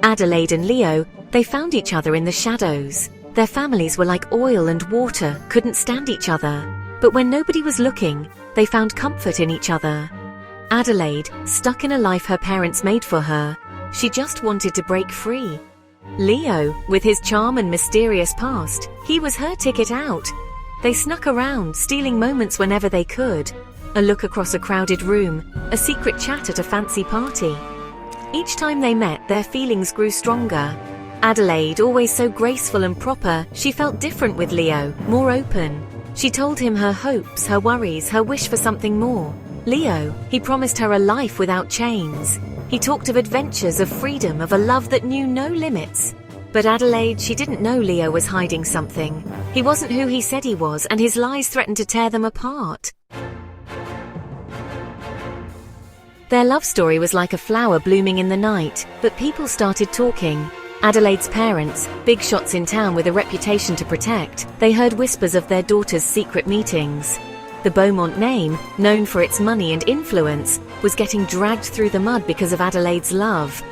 Adelaide and Leo, they found each other in the shadows. Their families were like oil and water, couldn't stand each other. But when nobody was looking, they found comfort in each other. Adelaide, stuck in a life her parents made for her, she just wanted to break free. Leo, with his charm and mysterious past, he was her ticket out. They snuck around, stealing moments whenever they could. A look across a crowded room, a secret chat at a fancy party. Each time they met, their feelings grew stronger. Adelaide, always so graceful and proper, she felt different with Leo, more open. She told him her hopes, her worries, her wish for something more. Leo, he promised her a life without chains. He talked of adventures, of freedom, of a love that knew no limits. But Adelaide, she didn't know Leo was hiding something. He wasn't who he said he was, and his lies threatened to tear them apart. Their love story was like a flower blooming in the night, but people started talking. Adelaide's parents, big shots in town with a reputation to protect, they heard whispers of their daughter's secret meetings. The Beaumont name, known for its money and influence, was getting dragged through the mud because of Adelaide's love.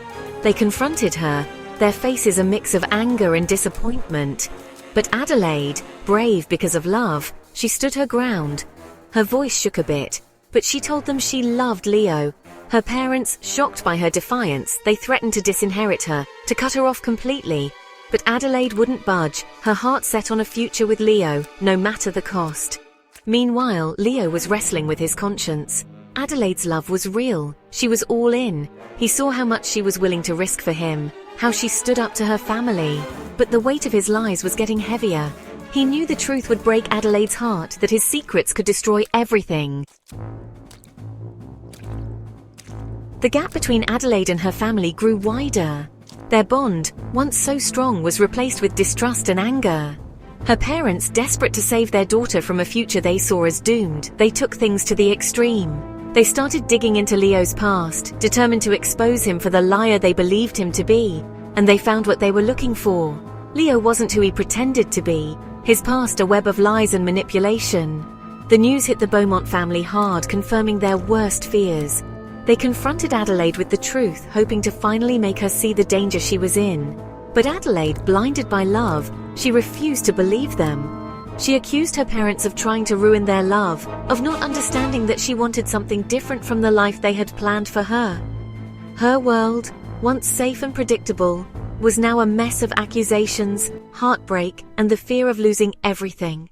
They confronted her, their faces a mix of anger and disappointment. But Adelaide, brave because of love, she stood her ground. Her voice shook a bit, but she told them she loved Leo. Her parents, shocked by her defiance, they threatened to disinherit her, to cut her off completely. But Adelaide wouldn't budge, her heart set on a future with Leo, no matter the cost. Meanwhile, Leo was wrestling with his conscience. Adelaide's love was real. She was all in. He saw how much she was willing to risk for him, how she stood up to her family. But the weight of his lies was getting heavier. He knew the truth would break Adelaide's heart, that his secrets could destroy everything. The gap between Adelaide and her family grew wider. Their bond, once so strong, was replaced with distrust and anger. Her parents, desperate to save their daughter from a future they saw as doomed, they took things to the extreme. They started digging into Leo's past, determined to expose him for the liar they believed him to be. And they found what they were looking for. Leo wasn't who he pretended to be. His past a web of lies and manipulation. The news hit the Beaumont family hard, confirming their worst fears. They confronted Adelaide with the truth, hoping to finally make her see the danger she was in. But Adelaide, blinded by love, she refused to believe them. She accused her parents of trying to ruin their love, of not understanding that she wanted something different from the life they had planned for her. Her world, once safe and predictable, was now a mess of accusations, heartbreak, and the fear of losing everything.